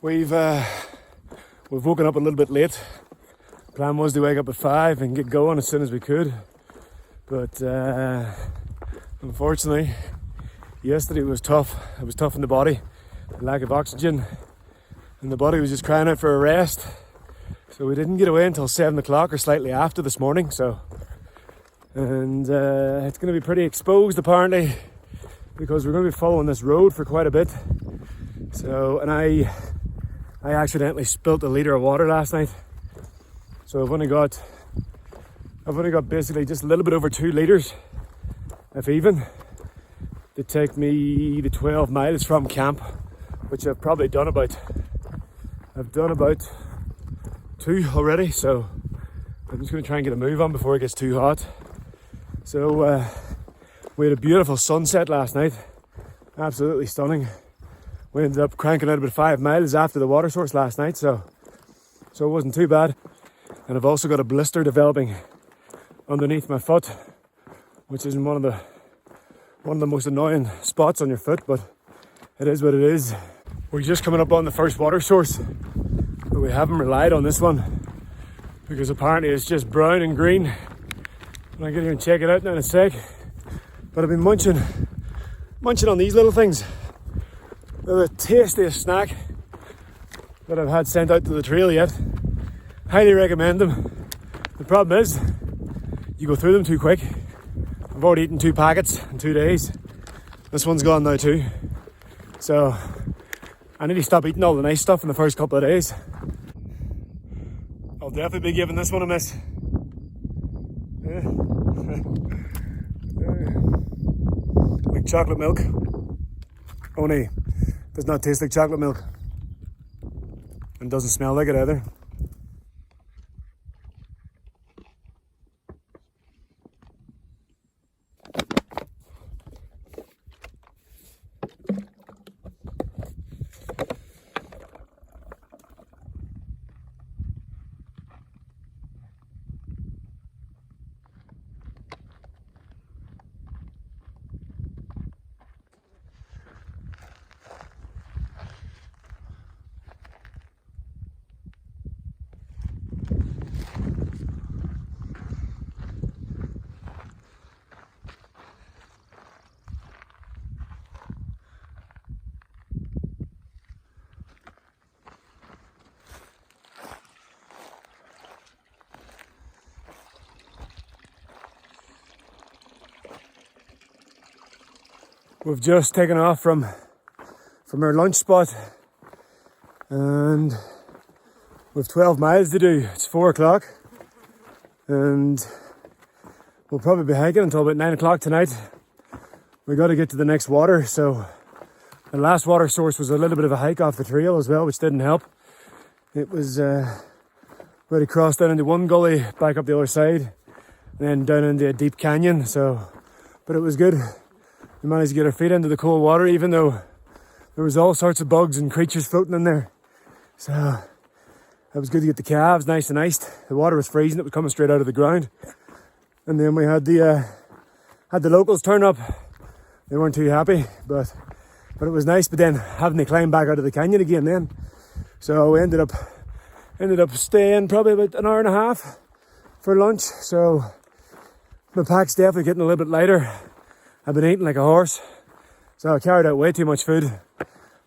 We've woken up a little bit late. Plan was to wake up at 5 and get going as soon as we could, but unfortunately yesterday was tough. It was tough in the body, the lack of oxygen, and the body was just crying out for a rest. So we didn't get away until 7 o'clock or slightly after this morning. It's going to be pretty exposed apparently, because we're going to be following this road for quite a bit. So, and I accidentally spilt a litre of water last night. So I've only got basically just a little bit over 2 litres, if even, to take me the 12 miles from camp, which I've probably done about 2 already. So I'm just going to try and get a move on before it gets too hot. So we had a beautiful sunset last night, absolutely stunning. We ended up cranking out about 5 miles after the water source last night, so it wasn't too bad. And I've also got a blister developing underneath my foot, which is one of the most annoying spots on your foot, but it is what it is. We're just coming up on the first water source, but we haven't relied on this one because apparently it's just brown and green. And I'll get here and check it out now in a sec. But I've been munching on these little things. They're the tastiest snack that I've had sent out to the trail yet. Highly recommend them. The problem is, you go through them too quick. I've already eaten 2 packets in 2 days. This one's gone now too. So I need to stop eating all the nice stuff in the first couple of days. I'll definitely be giving this one a miss. Like chocolate milk. Only does not taste like chocolate milk. And doesn't smell like it either. We've just taken off from our lunch spot and we've 12 miles to do. It's 4 o'clock and we'll probably be hiking until about 9 o'clock tonight. We got to get to the next water, so the last water source was a little bit of a hike off the trail as well, which didn't help. It was we had to cross down into one gully, back up the other side, and then down into a deep canyon. But it was good. We managed to get our feet into the cold water, even though there was all sorts of bugs and creatures floating in there. So it was good to get the calves nice and iced. The water was freezing; it was coming straight out of the ground. And then we had the locals turn up. They weren't too happy, but it was nice. But then having to climb back out of the canyon again then. So we ended up staying probably about an hour and a half for lunch. So my pack's definitely getting a little bit lighter. I've been eating like a horse, so I carried out way too much food,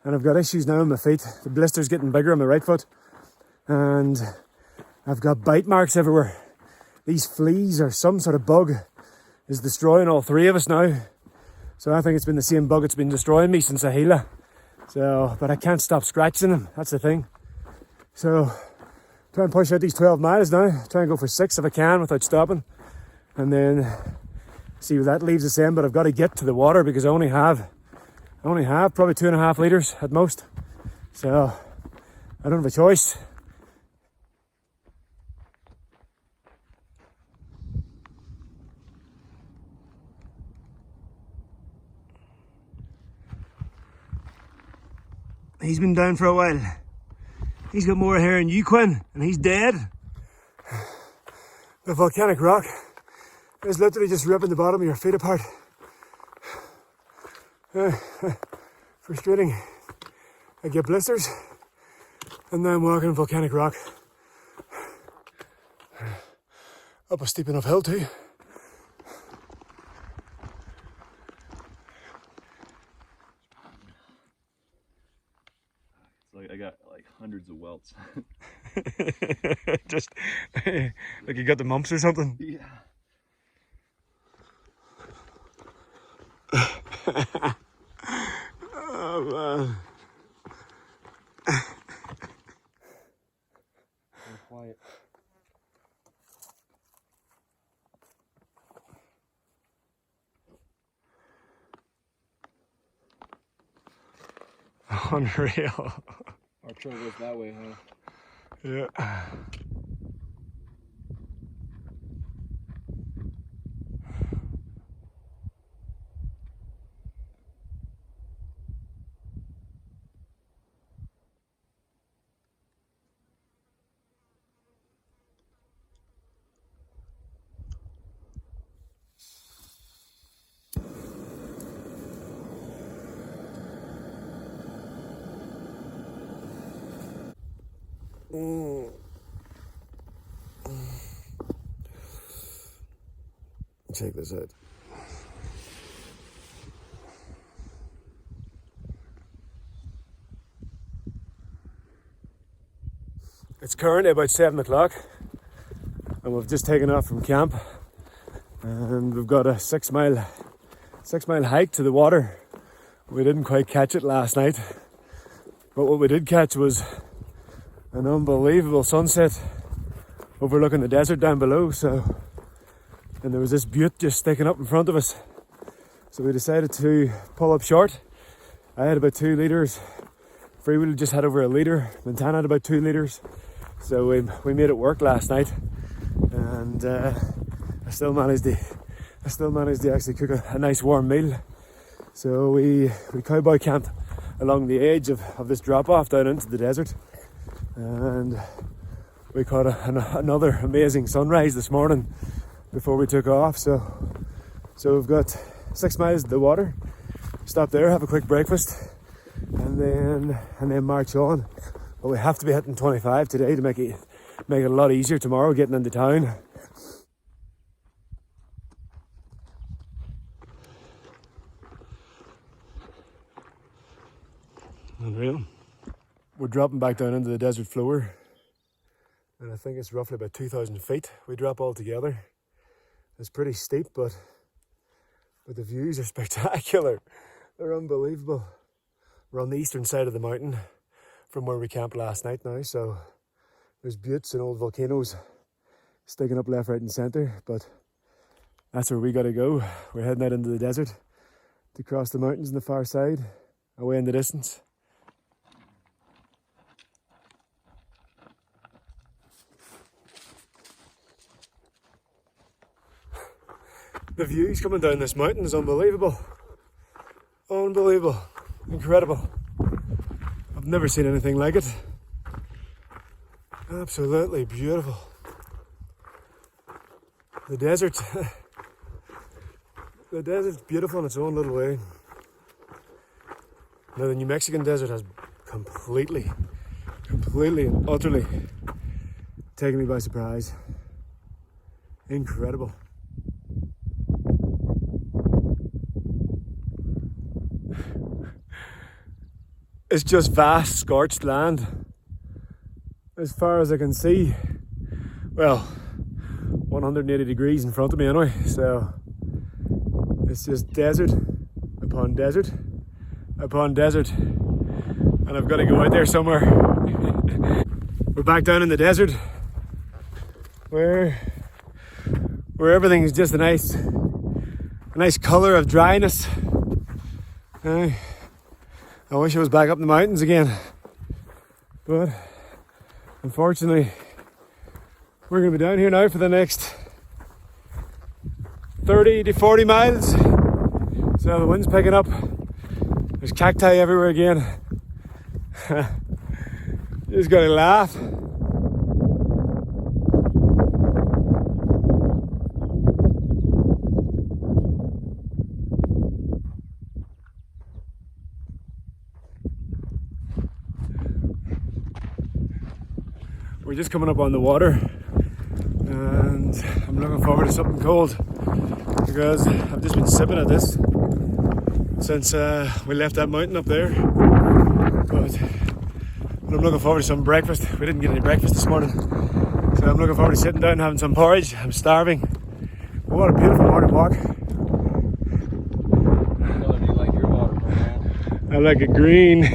and I've got issues now on my feet. The blister's getting bigger on my right foot, and I've got bite marks everywhere. These fleas or some sort of bug is destroying all 3 of us now. So I think it's been the same bug that's been destroying me since Ahila. So, but I can't stop scratching them, that's the thing. So, try and push out these 12 miles now. Try and go for 6 if I can without stopping. And then see where that leaves us in, but I've got to get to the water because I only have probably 2.5 litres at most. So I don't have a choice. He's been down for a while. He's got more hair than you, Quinn, and he's dead. The volcanic rock is literally just ripping the bottom of your feet apart. Frustrating. I get blisters And now I'm walking on volcanic rock. Up a steep enough hill too. It's like I got like hundreds of welts. Just like you got the mumps or something. Yeah. Oh man. Quiet. Unreal. Our trail goes that way, huh? Yeah. Check this out. It's currently about 7 o'clock and we've just taken off from camp and we've got a 6 mile hike to the water. We didn't quite catch it last night, but what we did catch was an unbelievable sunset overlooking the desert down below. And there was this butte just sticking up in front of us, so we decided to pull up short. I had about 2 litres, Freewheel just had over a litre, Montana had about 2 litres, so we made it work last night. And I still managed to actually cook a nice warm meal. So we cowboy camped along the edge of this drop off down into the desert, and we caught another amazing sunrise this morning before we took off. So we've got 6 miles to the water, stop there, have a quick breakfast, and then march on. But we have to be hitting 25 today to make it a lot easier tomorrow getting into town. Unreal. We're dropping back down into the desert floor, and I think it's roughly about 2,000 feet we drop all together. It's pretty steep, but the views are spectacular. They're unbelievable. We're on the eastern side of the mountain from where we camped last night now, so there's buttes and old volcanoes sticking up left, right and centre, but that's where we gotta go. We're heading out into the desert to cross the mountains on the far side, away in the distance. The views coming down this mountain is unbelievable. Unbelievable. Incredible. I've never seen anything like it. Absolutely beautiful. The desert's beautiful in its own little way. Now the New Mexican desert has completely and utterly taken me by surprise. Incredible. It's just vast, scorched land. As far as I can see, well, 180 degrees in front of me anyway, so it's just desert upon desert upon desert, and I've got to go out there somewhere. We're back down in the desert where everything is just a nice colour of dryness. I wish I was back up in the mountains again, but unfortunately we're going to be down here now for the next 30 to 40 miles. So the wind's picking up, there's cacti everywhere again. You just gotta laugh. we're just coming up on the water, and I'm looking forward to something cold because I've just been sipping at this since we left that mountain up there. But I'm looking forward to some breakfast. We didn't get any breakfast this morning, so I'm looking forward to sitting down and having some porridge. I'm starving. But what a beautiful morning walk. I like it green.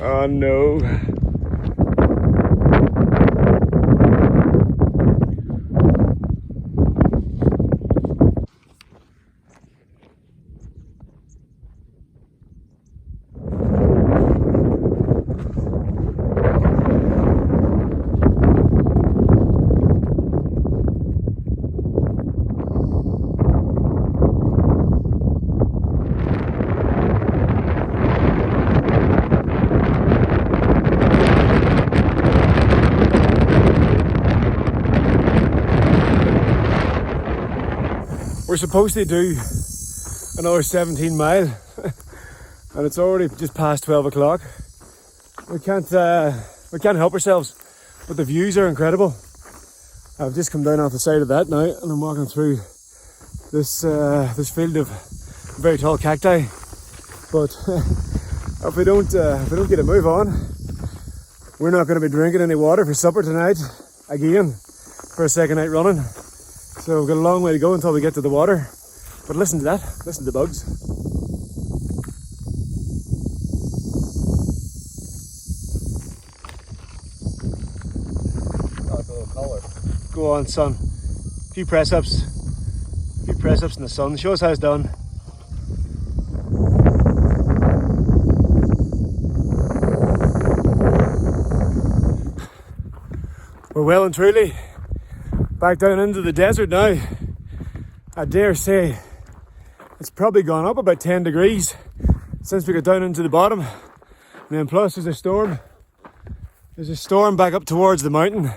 Oh no. We're supposed to do another 17 mile and it's already just past 12 o'clock. We can't help ourselves, but the views are incredible. I've just come down off the side of that now and I'm walking through this field of very tall cacti. But if we don't get a move on, we're not going to be drinking any water for supper tonight again for a second night running. So we've got a long way to go until we get to the water. But listen to that, listen to the bugs. Oh, it's a little colour. Go on, son. A few press ups in the sun. Show us how it's done. We're well and truly back down into the desert now. I dare say it's probably gone up about 10 degrees since we got down into the bottom. And then plus there's a storm. There's a storm back up towards the mountain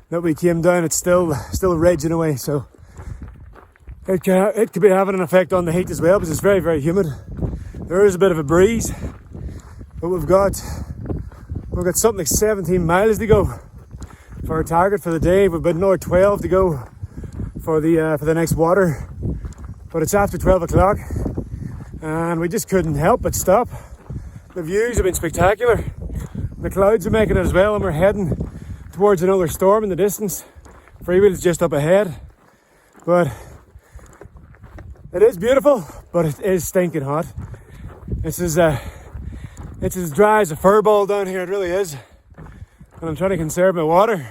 that we came down. It's still raging away, so it could be having an effect on the heat as well because it's very, very humid. There is a bit of a breeze, but we've got something like 17 miles to go for our target for the day. We've got another 12 to go for the next water, but it's after 12 o'clock and we just couldn't help but stop. The views have been spectacular. The clouds are making it as well, and we're heading towards another storm in the distance. Freewheel's just up ahead, but it is beautiful, but it is stinking hot. It's as dry as a fur ball down here, it really is. And I'm trying to conserve my water.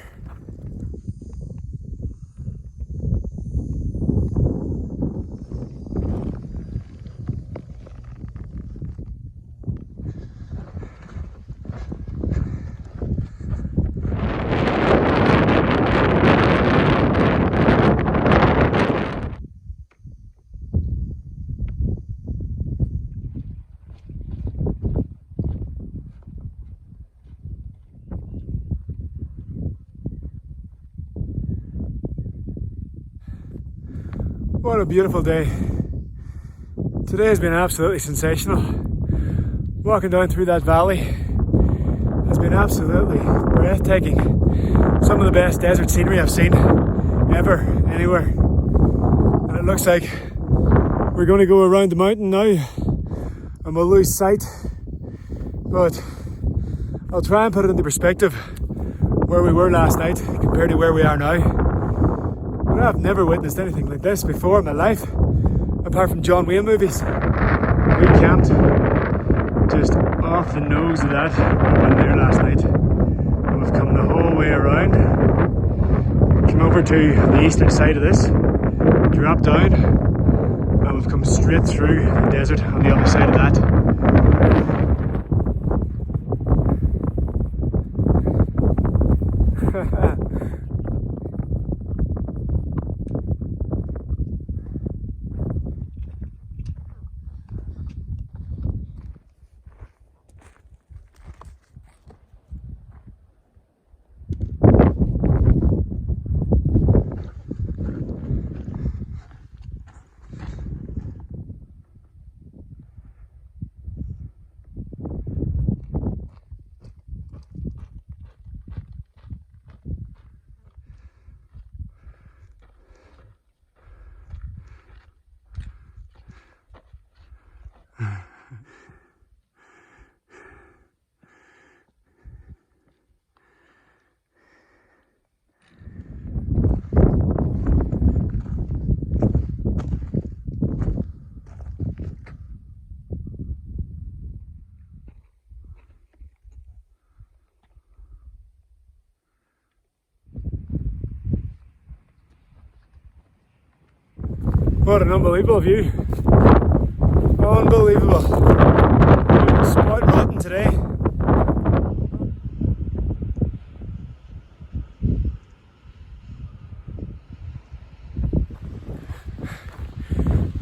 What a beautiful day. Today has been absolutely sensational. Walking down through that valley has been absolutely breathtaking. Some of the best desert scenery I've seen ever, anywhere. And it looks like we're going to go around the mountain now and we'll lose sight. But I'll try and put it into perspective where we were last night compared to where we are now. But I've never witnessed anything like this before in my life, apart from John Wayne movies. We camped just off the nose of that one there last night. And we've come the whole way around, came over to the eastern side of this, dropped down, and we've come straight through the desert on the other side of that. What an unbelievable view. Unbelievable. It's quite rotten today.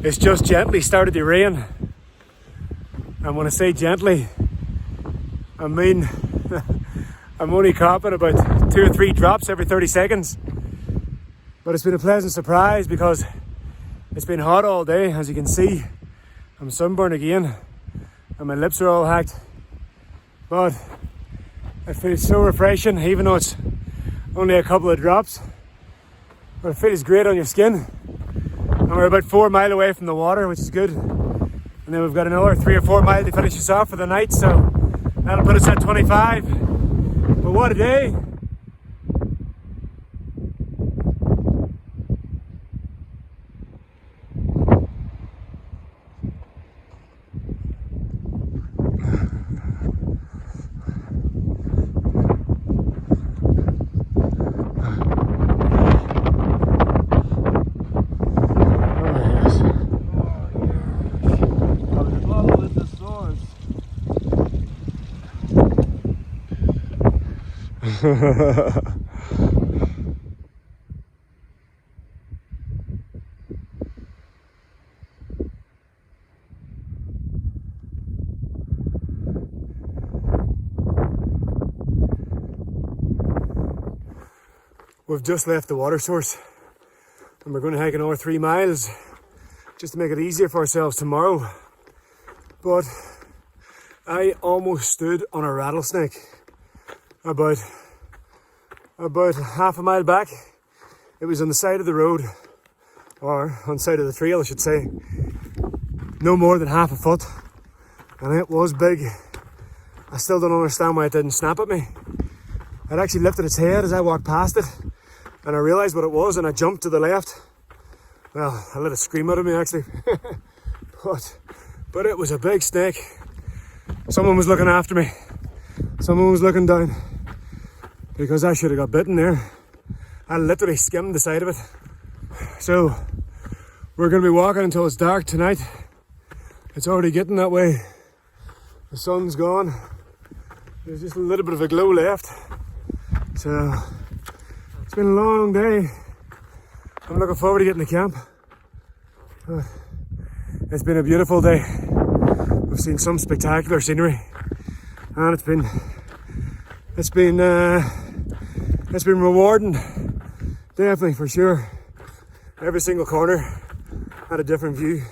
It's just gently started to rain. And when I say gently, I mean I'm only copping about 2 or 3 drops every 30 seconds. But it's been a pleasant surprise because it's been hot all day. As you can see, I'm sunburned again and my lips are all hacked. But it feels so refreshing, even though it's only a couple of drops. But it feels great on your skin. And we're about 4 miles away from the water, which is good. And then we've got another 3 or 4 miles to finish us off for the night, so that'll put us at 25. But what a day! We've just left the water source and we're going to hike another 3 miles just to make it easier for ourselves tomorrow. But I almost stood on a rattlesnake about half a mile back. It was on the side of the road, or on the side of the trail I should say, no more than half a foot, and it was big. I still don't understand why it didn't snap at me. It actually lifted its head as I walked past it, and I realised what it was and I jumped to the left. Well, I let it scream out of me actually. but it was a big snake. Someone was looking after me. Someone was looking down, because I should have got bitten there. I literally skimmed the side of it. So we're going to be walking until it's dark tonight. It's already getting that way. The sun's gone. There's just a little bit of a glow left. So it's been a long day. I'm looking forward to getting to camp. But it's been a beautiful day. We've seen some spectacular scenery, and it's been rewarding, definitely, for sure. Every single corner had a different view.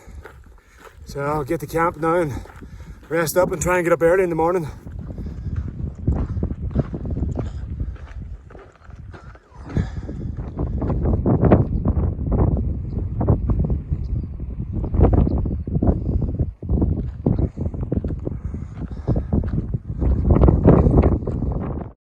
So I'll get to camp now and rest up and try and get up early in the morning.